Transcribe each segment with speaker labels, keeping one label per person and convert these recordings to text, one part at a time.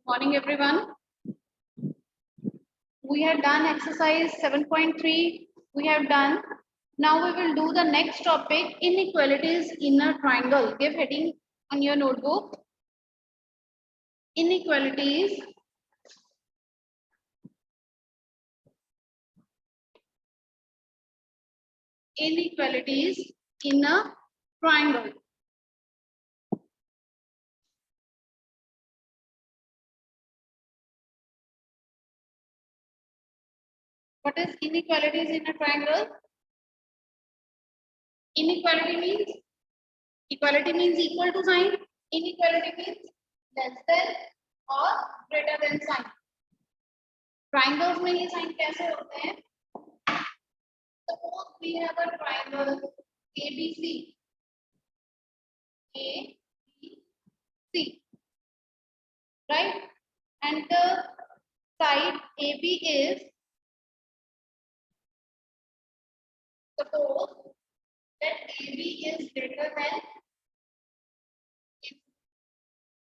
Speaker 1: Morning, everyone. We have done exercise 7.3. We have done. Now we will do the next topic, inequalities in a triangle. Give heading on your notebook. Inequalities in a triangle. What is inequalities in a triangle? Inequality means equality means equal to sign. Inequality means less than or greater than sign. Triangles में ये sign कैसे होते हैं? Suppose we have a triangle ABC. ABC, right? And the side AB is, suppose that AB is greater than,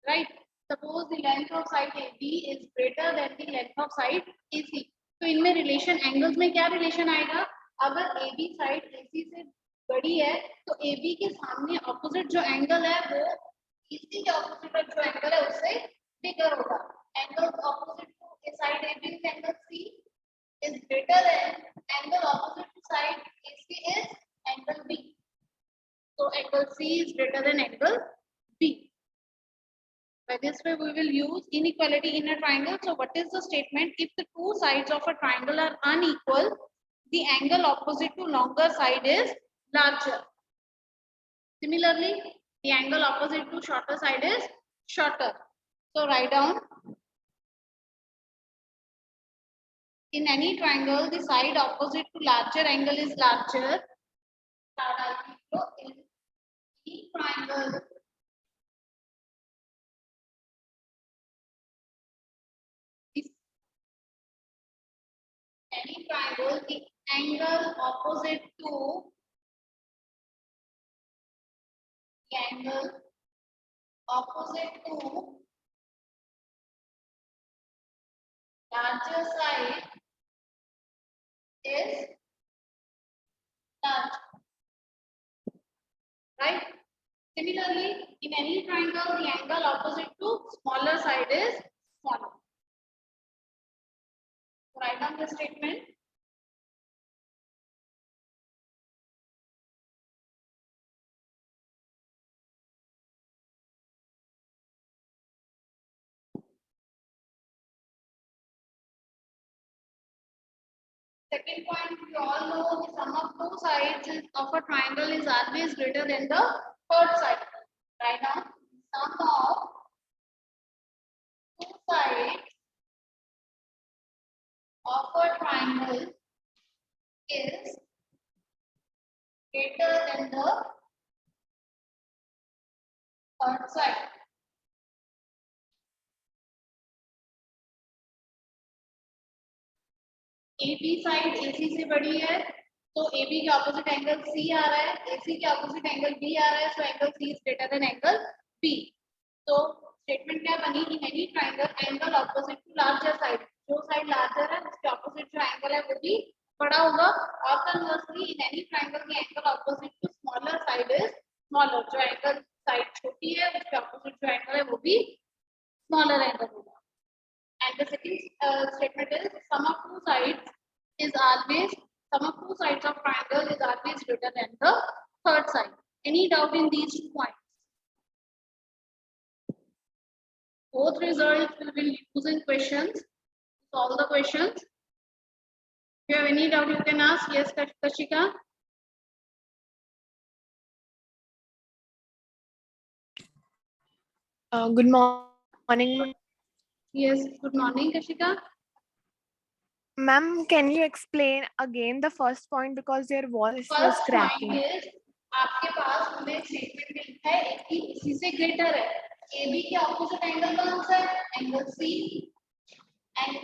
Speaker 1: right? Suppose the length of side AB is greater than the length of side AC. तो इनमें relation angles में क्या relation आएगा? अगर AB side AC से बड़ी है तो AB के सामने ऑपोजिट जो एंगल है वो AC के ऑपोजिट जो एंगल है उससे बिगर होगा. Angle opposite to side AB is angle C is greater than angle opposite to side AC is angle B. So angle C is greater than angle B. By this way, we will use inequality in a triangle. So what is the statement? If the two sides of a triangle are unequal, the angle opposite to longer side is larger. Similarly, the angle opposite to shorter side is shorter. So write down. In any triangle, the side opposite to larger angle is larger. In the triangle, any triangle, the angle opposite to larger side is large, right? Similarly, in any triangle, the angle opposite to smaller side is smaller. So write down the statement. Second point, we all know the sum of two sides of a triangle is always greater than the third side. Write down sum of two sides of a triangle is greater than the third side. AB side AC से बड़ी है तो AB के opposite angle C आ रहा है, AC के opposite angle B आ रहा है, so angle C is greater than angle B. तो स्टेटमेंट क्या बनी? In any triangle angle opposite to larger side, जो साइड लार्जर है उसके ऑपोजिट जो एंगल है वो भी बड़ा होगा. और conversely in any triangle the angle opposite to smaller side is smaller, जो एंगल साइड छोटी है उसके ऑपोजिट जो एंगल है वो भी स्मॉलर एंगल होगा. And the second statement is sum of two sides is always triangle is always greater than the third side. Any doubt in these 2 points? Both results will be used in questions. Solve the questions. If you have any doubt, you can ask. Yes, Kashika.
Speaker 2: Good morning.
Speaker 1: Yes, good morning, Kashika.
Speaker 2: Ma'am, can you explain again the first point because your voice was cracking?
Speaker 1: First point is आपके पास हमें statement लिखा है AB इसी से greater है. AB के opposite angle कौन सा है? Angle C. एंड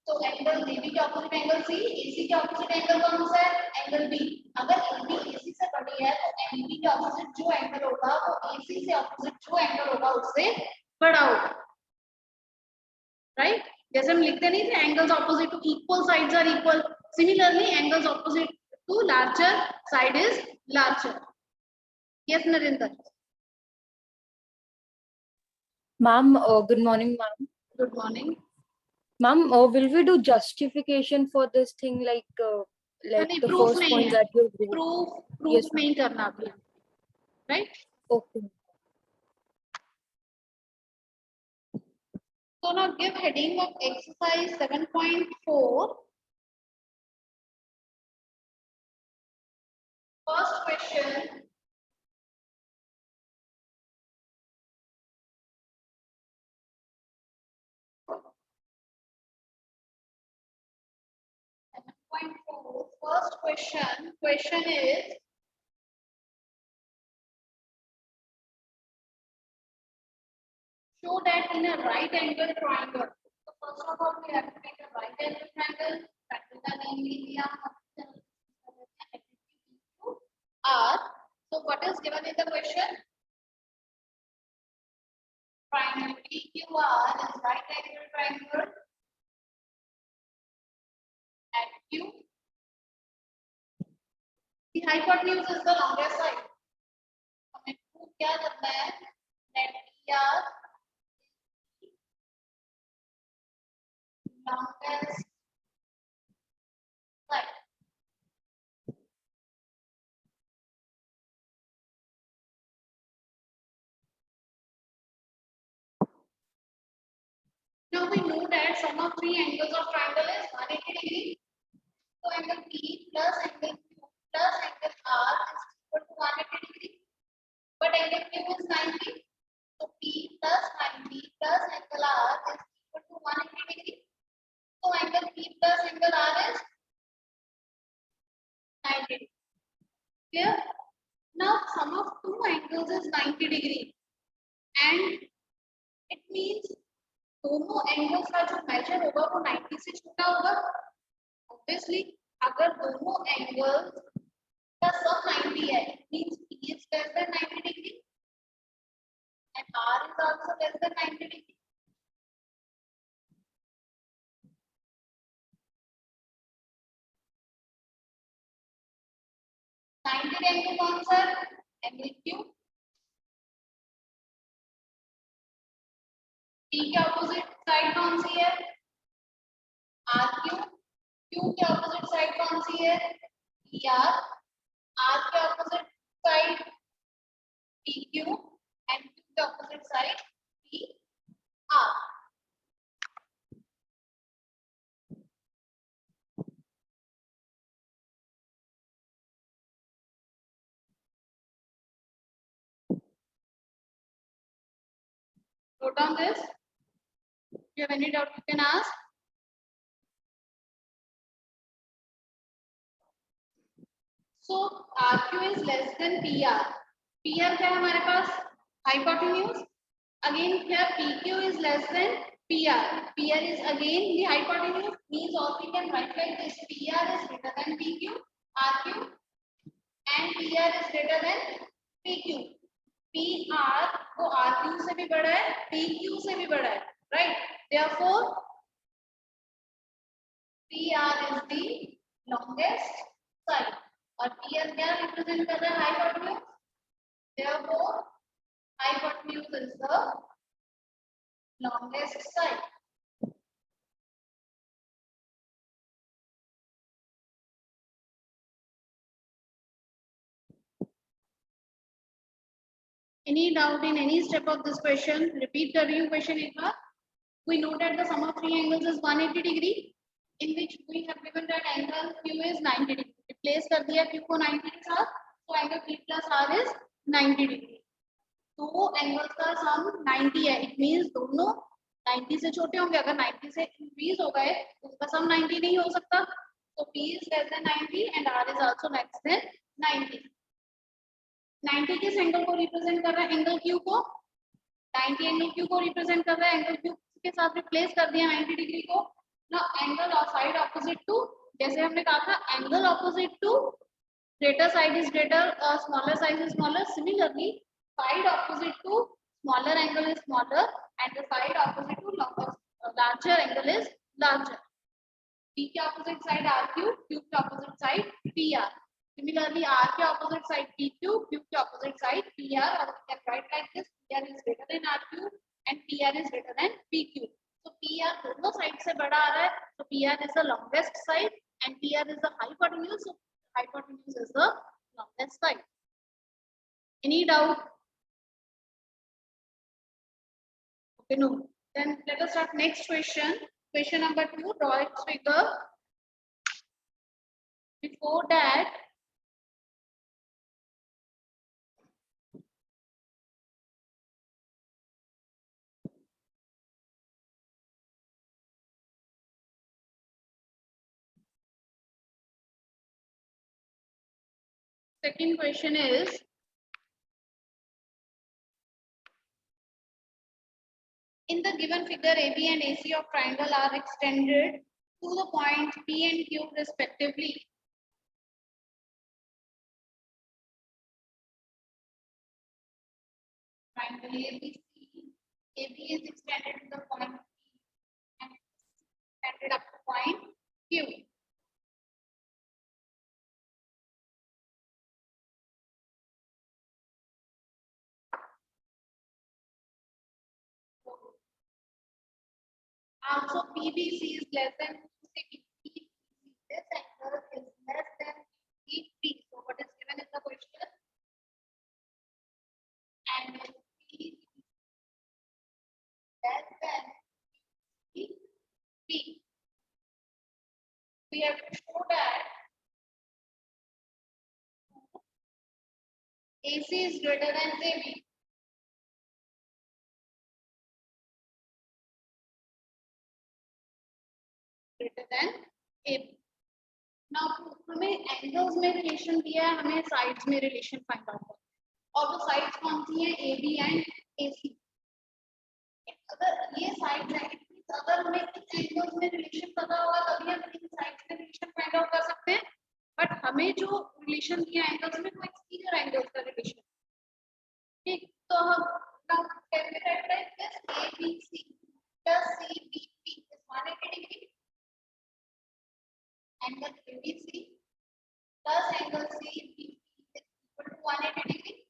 Speaker 1: तो एंगल AB के ऑपोजिट एंगल C, AC के ऑपोजिट एंगल कौन सा है? Angle B. अगर AB AC से बड़ी है तो AB के ऑपोजिट जो एंगल होगा वो AC से ऑपोजिट जो एंगल होगा उससे बड़ा होगा. राइट। जैसे हम लिखते नहीं थे angles opposite to equal sides are equal, similarly angles opposite to larger side is larger. Yes Narendra.
Speaker 3: Ma'am, good morning, ma'am.
Speaker 1: Good morning.
Speaker 3: Ma'am, will we do justification for this thing like
Speaker 1: नहीं,
Speaker 3: the
Speaker 1: proof
Speaker 3: first
Speaker 1: नहीं
Speaker 3: point
Speaker 1: है,
Speaker 3: that you did?
Speaker 1: Proof
Speaker 3: Yes, ma'am.
Speaker 1: नहीं करना अभी, right.
Speaker 3: Okay.
Speaker 1: So now give heading of exercise 7.4. First question. First question is show that in a right angle triangle. So first of all, we have to make a right angle triangle. That is the name R. So what is given in the question? Triangle PQR is right angle triangle at Q. The hypotenuse is the longest side. हमें prove क्या करना है? That PR longest side. Now we know that sum of three angles of triangle is 180 degree. So angle P plus angle Q plus angle R is equal to 180 degree. But angle Q is 90. So P plus 90 plus angle R is equal to 180 degree. So angle P plus angle R is 90 degree. Clear? Now sum of two angles is 90 degree. And it means दोनों angles का जो major होगा वो 90 से छोटा होगा। Obviously अगर दोनों एंगल्स का सम 90 है, it means P is less than 90 degree and R is also less than 90 degree. Angle कौन सा है? Angle Q। P के ऑपोजिट साइड कौन सी है? RQ। Q के ऑपोजिट साइड कौन सी है? PR। R के ऑपोजिट साइड PQ and Q के ऑपोजिट side PR। Note down this. If you have any doubt, you can ask. So RQ is less than PR. PR क्या है हमारे पास? Hypotenuse. Again here PQ is less than PR. PR is again the hypotenuse. Means all we can write like this: PR is greater than PQ, RQ, and PR is greater than PQ. PR को RQ से भी बड़ा है, PQ से भी बड़ा है, right? Therefore, PR is the longest side. और PR क्या रिप्रेजेंट कर रहा है? Hypotenuse. Therefore, hypotenuse is the longest side. Any doubt in any step of this question? Repeat the review question एक बार. We know that the sum of three angles is 180 degree, in which we have given that angle Q is 90 degree. Replace कर दिया Q को 90 के साथ, so angle P plus R is 90 degree. दो angles का सम 90 है, it means दोनों 90 से छोटे होंगे। अगर 90 से इंक्रीज हो गए तो उनका सम 90 नहीं हो सकता। तो P is less than 90 and R is also less than 90. 90 किस एंगल को रिप्रेजेंट कर रहा है? एंगल Q को। 90 एंगल Q को रिप्रेजेंट कर रहा है, एंगल Q के साथ रिप्लेस कर दिया 90 डिग्री को। Now angle of side opposite to, जैसे हमने कहा था angle opposite to greater side is greater, smaller side is smaller. Similarly, side opposite to smaller angle is smaller and the side opposite to longer larger angle is larger. P के opposite side RQ, Q के opposite side PR. Similarly, R के opposite side PQ, Q के opposite side PR, or we can write like this: PR is greater than RQ and PR is greater than PQ. So PR दोनों side से बड़ा आ रहा है, so PR is the longest side and PR is the hypotenuse, so hypotenuse is the longest side. Any doubt? Okay, no. Then let us start next question. Question number 2, draw its figure. Before that, second question is, in the given figure, AB and AC of triangle are extended to the point P and Q respectively. Triangle ABC, AB is extended to the point P and extended up to point Q. Also, PBC is less than CB. This angle is less than EP. So, what is given in the question? Angle P less than EP. We have to show that AC is greater than AB. Greater than AB. Now, हमें angles में relation दिया है, हमें sides में relation find out करना है. और वो sides कौन सी हैं? AB and AC. अगर ये sides हैं, अगर हमें इन angles में relation पता होगा तभी हम इन sides में relation find out कर सकते हैं. But हमें जो relation दिया angles में वो exterior angles का relation. ठीक, तो हम now can we write like this: ABC plus CBP is 180 degree. Angle ABC plus angle CBP is equal to 180 degree,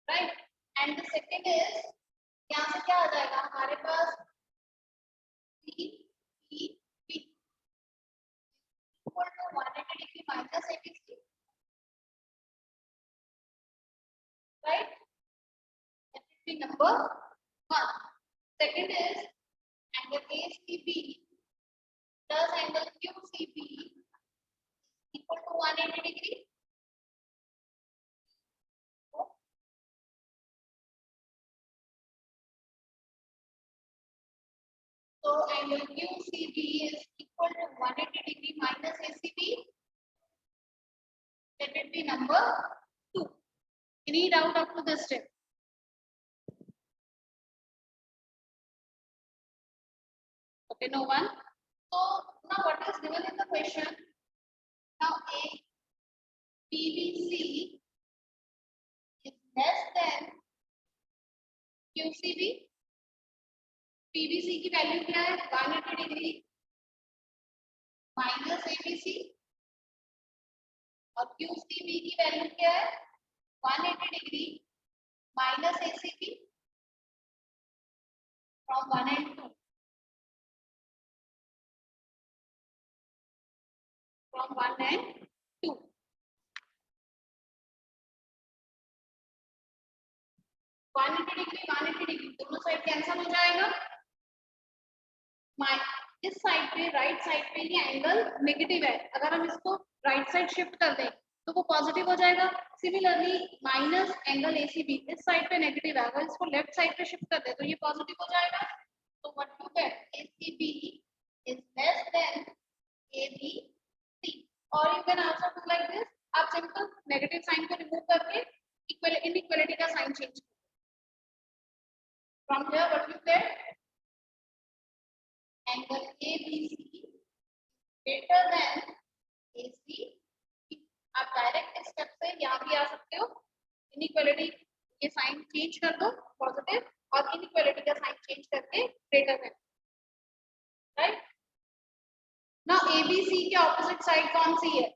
Speaker 1: right? And the second is, यहाँ से क्या आ जाएगा हमारे पास? CBP equal to 180 degree minus ABC, right? That will be number 1. Second is angle ACB plus angle QCB equal to 180 degree. So angle QCB is equal to 180 degree minus ACB. That will be number 2. Any doubt up to this step? Okay, no one. So now what is given in the question? Now PBC is less than QCB. PBC की value क्या है? 180 degree minus ABC, और QCB की value क्या है? 180 degree minus ACB from 1 and 2. From 1 and 2. Degree दोनों side cancel हो जाएगा. इस साइड पे, राइट साइड पे ये एंगल नेगेटिव है, अगर हम इसको राइट साइड शिफ्ट कर दें तो वो पॉजिटिव हो जाएगा. सिमिलरली माइनस एंगल ACB इस साइड पे नेगेटिव है, अगर इसको लेफ्ट साइड पे शिफ्ट कर दें तो ये पॉजिटिव हो जाएगा. तो what you get? ACB is less than ABC. और you can also do like this. आप सिंपल नेगेटिव साइन को रिमूव करके इनइक्वालिटी का साइन चेंज करो. From here, what you get? Angle ABC greater than AC. आप direct step से यहाँ भी आ सकते हो. इनइक्वालिटी ये साइन चेंज कर दो पॉजिटिव, और इनइक्वालिटी का साइन चेंज करके ग्रेटर देन साइड कौन सी है?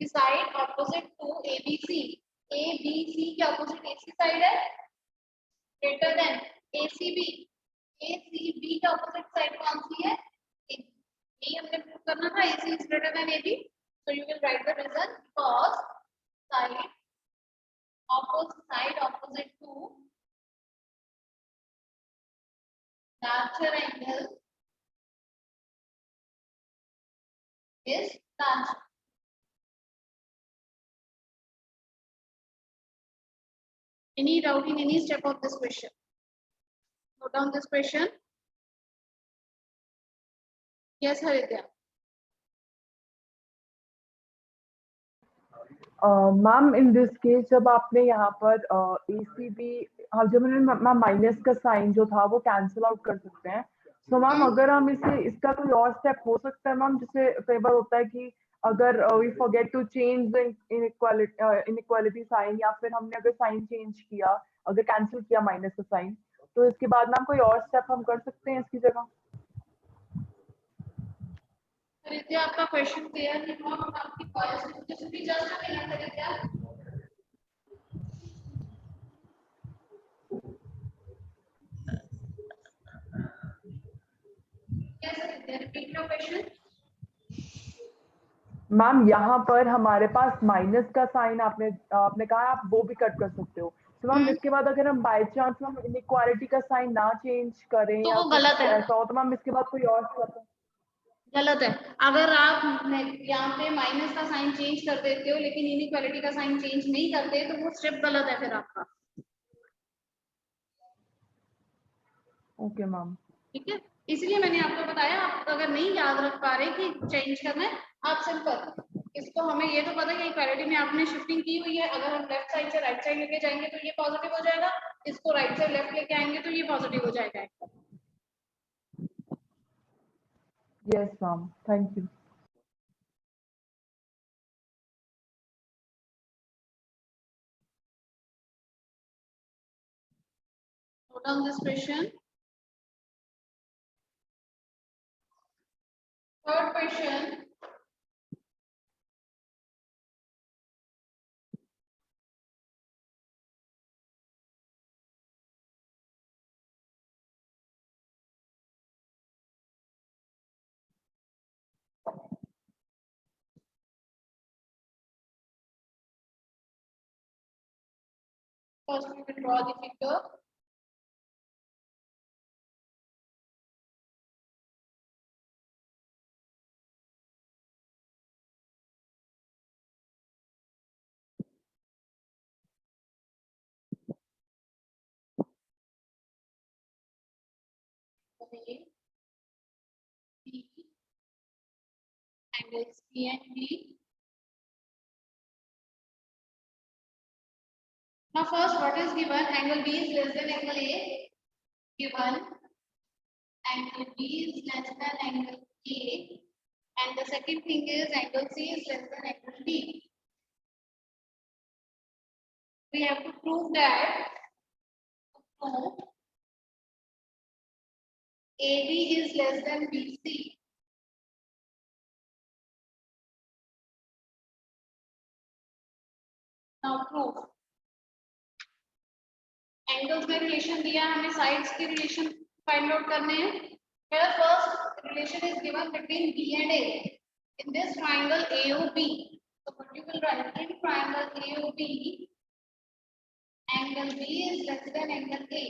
Speaker 1: Side opposite to ABC. ABC के ऑपोजिट AC साइड है ग्रेटर देन ACB. ACB के ऑपोजिट साइड कौन सी है? यही हमने प्रूव करना था. AC is greater than AB. So you will write the reason because side opposite to larger angle is larger. Any doubt in any step of this question? Note down this question. Yes, Haridya.
Speaker 4: Ma'am in this case जब आपने यहाँ पर ACB, हाँ जब मैंने minus का sign जो था वो कैंसिल आउट कर सकते हैं. सो मैम अगर हम इसका कोई और स्टेप हो सकता है मैम, जिससे फेवर होता है कि अगर we forget to change the inequality sign, या फिर हमने अगर साइन चेंज किया, अगर कैंसिल किया माइनस का साइन, तो इसके बाद मैम कोई और स्टेप हम कर सकते हैं इसकी जगह?
Speaker 1: हरिद्या आपका क्वेश्चन क्लियर नहीं हुआ. हम आपकी वॉइस भी just a minute Haridia. Yes, Haridia, repeat your question.
Speaker 4: Ma'am यहाँ पर हमारे पास माइनस का साइन आपने कहा आप वो भी कट कर सकते हो. तो मैम इसके बाद अगर हम बाय चांस हम इनइक्वालिटी का साइन ना चेंज करें
Speaker 1: तो
Speaker 4: या
Speaker 1: वो गलत है.
Speaker 4: ऐसा हो, तो मैम इसके बाद कोई और step है?
Speaker 1: गलत है. अगर आप यहाँ पे माइनस का साइन चेंज कर देते हो लेकिन इनइक्वालिटी का साइन चेंज नहीं करते तो वो स्टेप गलत है फिर आपका.
Speaker 4: Okay ma'am.
Speaker 1: ठीक है, इसलिए मैंने आपको बताया. आप अगर नहीं याद रख पा रहे कि चेंज करना है, आप सिंपल इसको, हमें ये तो पता है कि इक्वालिटी में आपने शिफ्टिंग की हुई है. अगर हम लेफ्ट साइड से राइट साइड लेके जाएंगे तो ये पॉजिटिव हो जाएगा. इसको राइट से लेफ्ट लेके आएंगे तो ये पॉजिटिव हो जाएगा.
Speaker 4: Yes ma'am, thank you.
Speaker 1: Note down this question. Third question. First, we will draw the figure. A, B, angles C and D. Now, first, what is given? Angle B is less than angle A. Given angle B is less than angle A, and the second thing is angle C is less than angle D. We have to prove that AD is less than BC. Now prove. Angles में relation दिया, हमें sides की relation find out करने हैं. Here first relation is given between B and A in this triangle AOB. So what you will write? In triangle AOB, angle B is less than angle A.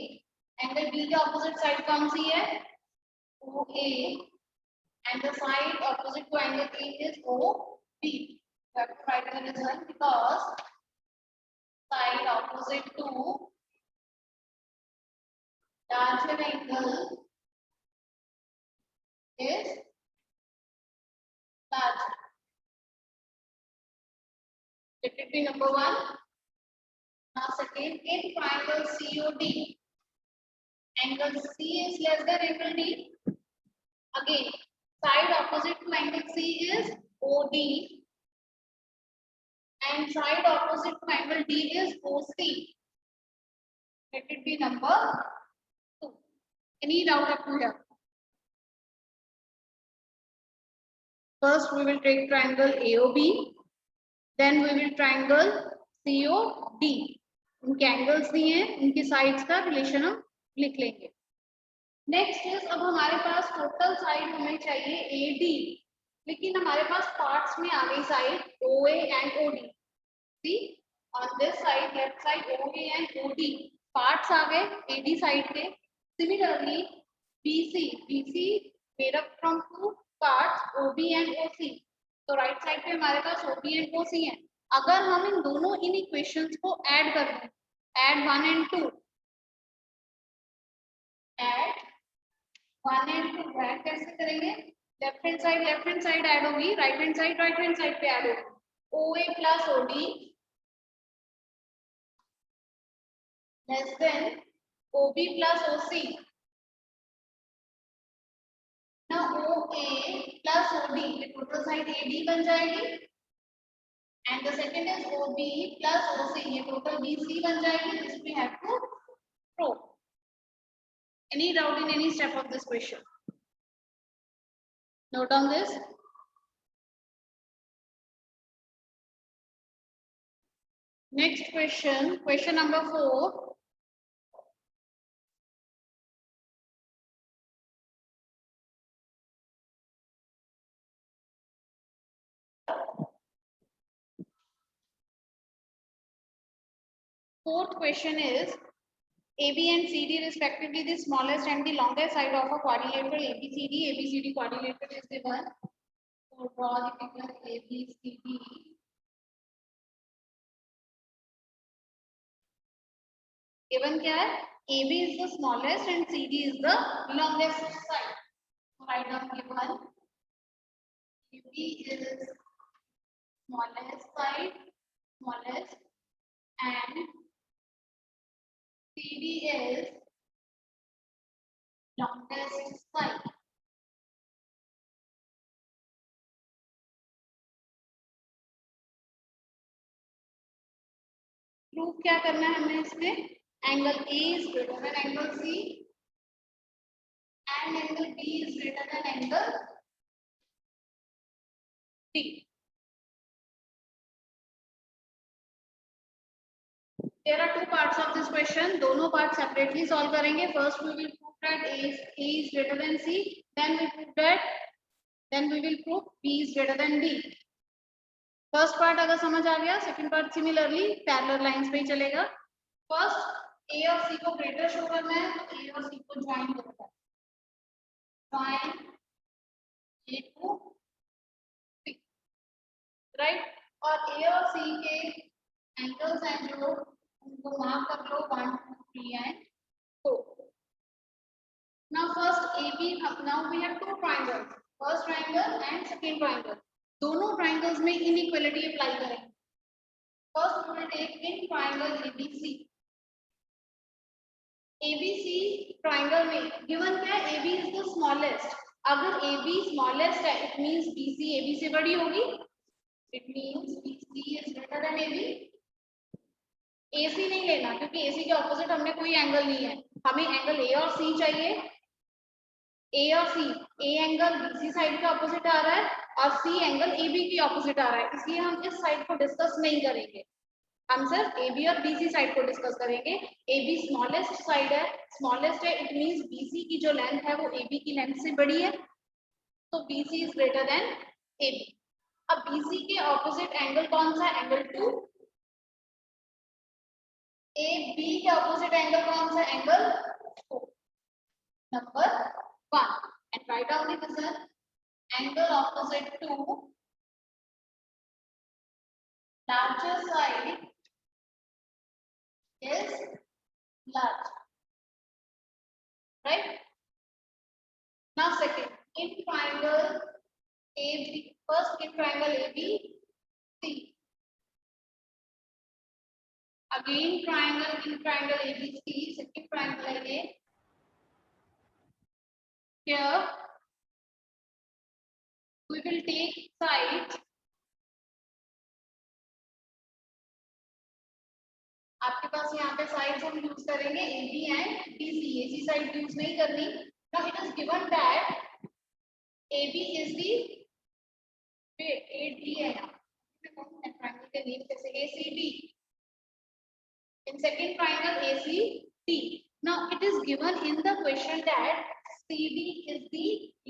Speaker 1: Angle B के opposite side कौन सी है? OA, and the side opposite to angle A is OB. You have to write the result because side opposite to larger angle is larger. Let it be number one. Now second, in triangle COD, angle C is less than angle D. Again, side opposite to angle C is OD, and side opposite to angle D is OC. Let it be number two. Any doubt up to here? First we will take triangle AOB, then we will triangle COD. उनके angles दिए हैं, उनकी sides का relation हम लिख लेंगे. Next is, अब हमारे पास टोटल साइड हमें चाहिए AD, लेकिन हमारे पास पार्ट्स में आ गई side OA and OD. See on this side, left side OA and OD parts आ गए AD साइड के. Similarly BC made up from two parts OB and OC. तो राइट साइड पे हमारे पास OB एंड OC है. अगर हम इन दोनों इन इक्वेशंस को ऐड कर दें, add 1 and 2, add 1 and 2 add कैसे करेंगे? लेफ्ट हैंड साइड ऐड होगी, राइट हैंड साइड पे ऐड होगी. OA plus OD less than OB plus OC. ना OA प्लस OD, ये टोटल साइड AD बन जाएगी. And the second is OB plus OC, ये total BC बन जाएगी. This we have to prove. Any doubt in any step of this question? Note down this. Next question, question number 4. Fourth question is, AB and CD respectively the smallest and the longest side of a quadrilateral ABCD. ABCD quadrilateral is given. So draw the figure ABCD. Given क्या है? AB is the smallest and CD is the longest side. So write down given. AB is smallest side, smallest, and CD is longest side. Proof क्या करना है हमने इसमें? Angle A is greater than angle C and angle B is greater than angle D. There are two parts of this question. दोनों part separately solve करेंगे. First we will prove that A is greater than C. Then we will prove B is greater than D. First part अगर समझ आ गया, second part similarly parallel lines पे ही चलेगा. First A और C को greater show करना है, तो A और C को ज्वाइन करता है. ज्वाइन A को C, राइट. और A और C के एंगल्स हैं जो, उनको मार्क कर लो 1, 2, 3 and 4. Now first AB, now we have two triangles, first triangle and second triangle. दोनों triangles में inequality apply करेंगे. First we will take in triangle ABC. ABC triangle में given क्या है? AB is the smallest. अगर AB smallest है, it means BC AB से बड़ी होगी. It means BC is greater than AB. AC नहीं लेना, क्योंकि AC के ऑपोजिट हमने कोई एंगल नहीं है. हमें एंगल A और C चाहिए. A और C, A angle BC side के ऑपोजिट आ रहा है और C एंगल AB की ऑपोजिट आ रहा है, इसलिए हम इस साइड को डिस्कस नहीं करेंगे. हम सिर्फ AB और BC साइड को डिस्कस करेंगे. AB स्मॉलेस्ट साइड है, स्मॉलेस्ट है, इट मींस BC की जो लेंथ है वो AB की लेंथ से बड़ी है, तो BC is greater then AB. अब BC के ऑपोजिट एंगल कौन सा है? एंगल 2. AB के ऑपोजिट एंगल कौन सा? Angle 4. Number 1 and write down the answer. Angle opposite to larger side is large, right? Now second, in triangle AB, first in triangle ABC, again triangle in triangle ABC, second triangle again. Here we will take sides. आपके पास यहाँ पे sides हम use करेंगे AB and BC. AC side use नहीं करनी. Now it is given that AB is the AD है यहाँ, triangle के नेम जैसे ACD, in second triangle ACD. Now it is given in the question that CD is the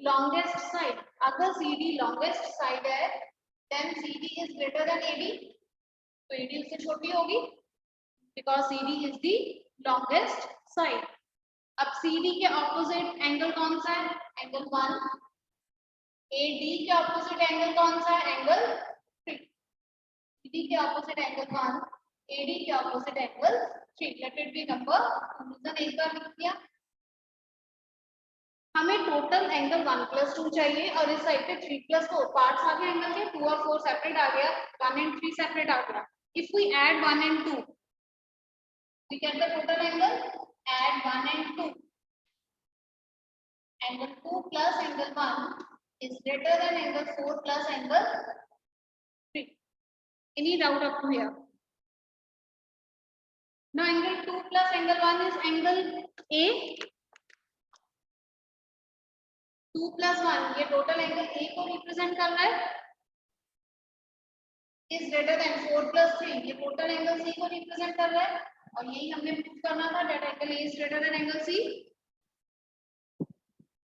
Speaker 1: longest side. अगर CD longest side है, then CD is greater than AD. तो AD उससे छोटी होगी, because CD is the longest side. अब CD के opposite angle कौन सा है? Angle 1. AD के opposite angle कौन सा है? Angle 3. CD के opposite angle 1, AD के opposite angle 3. Let it be number. Conclusion एक बार लिख दिया. हमें टोटल एंगल 1 + 2 चाहिए और इस साइड पे 3 + 4 पार्ट्स आ गए एंगल के, 2 और 4 सेपरेट आ गया, 1 and 3 सेपरेट आ गया. If we add 1 and 2, we get the total angle. Add 1 and 2. Angle 2 plus angle 1 is greater than angle 4 plus angle 3. Any doubt up to here? Now angle 2 plus angle 1 is angle A. 2 plus 1 ये total angle A को represent कर रहा है. is greater than 4 plus 3 ये total angle C को represent कर रहा है. और यही हमने प्रूव करना था that angle A is greater than angle C.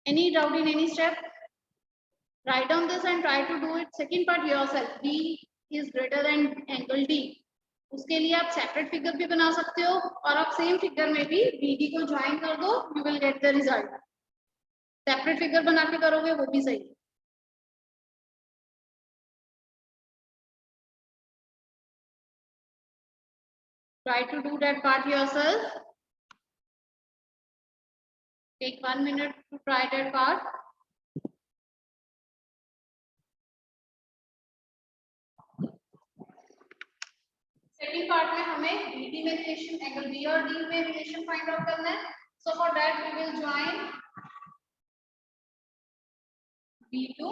Speaker 1: Any doubt in any step? Write down this and try to do it. Second part yourself. B is greater than angle D. उसके लिए आप separate figure भी बना सकते हो और आप same figure में भी BD को ज्वाइन कर दो. You will get the result. Separate figure बना के करोगे वो भी सही. Try to do that part yourself. Take 1 minute to try that part. Second part में हमें BD में रिलेशन, एंगल B और D में रिलेशन फाइंड आउट करना है. So for that we will join B to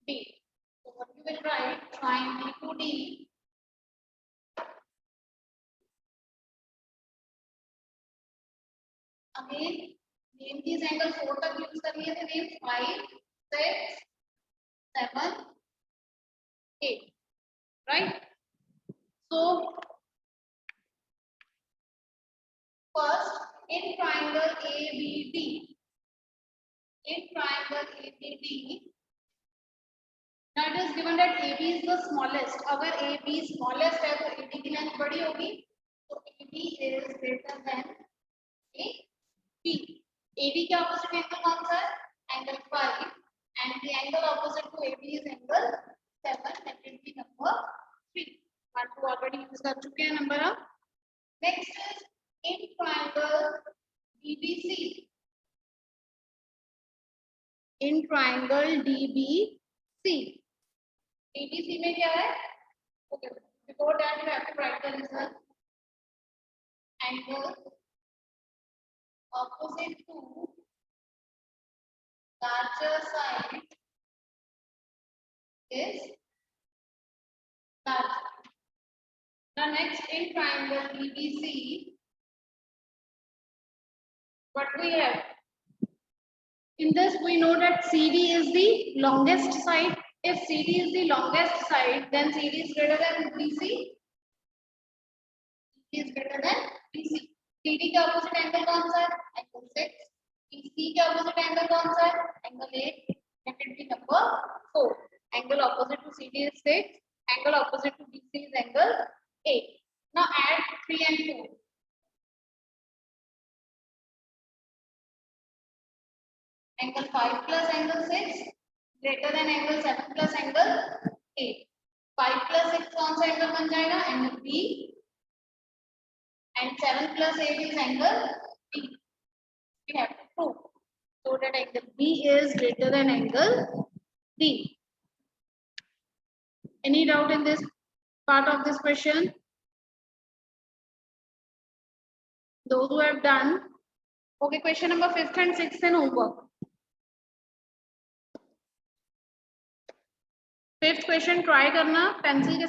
Speaker 1: D. So what you will write? Join B to D. Again, name these angle 4 तक use कर लिए थे. Name 5, 6, 7, 8. Right? So first in triangle ABD, now it is given that AB is the smallest. अगर AB smallest है तो AD की length बड़ी होगी, तो AB is greater than AB. AD के opposite angle कौन सा है? Angle 5 and the angle opposite to AB is angle 7. That will be number 3. 1, 2 already use कर चुके हैं नंबर. अब next is in triangle DBC. In triangle DBC. DBC में क्या है? Okay. Before that you have to write the result. Angle opposite to larger side is larger. Now next in triangle DBC, what we have? In this we know that CD is the longest side. If CD is the longest side, then CD is greater than BC. CD is greater than BC. CD के opposite angle कौन सा है? Angle 6. BC के opposite angle कौन सा है? Angle 8. Let it be number 4. Angle opposite to CD is 6. Angle opposite to BC is angle 8. Now add 3 and 4. Angle 5 plus angle 6 greater than angle 7 plus angle 8. 5 plus 6 कौन सा angle बन जाएगा? Angle B. And 7 plus 8 is angle B. We have to prove so that angle B is greater than angle D. Any doubt in this part of this question? Those who have done. Okay, question number 5th and 6th in homework. 5th question try करना, pencil के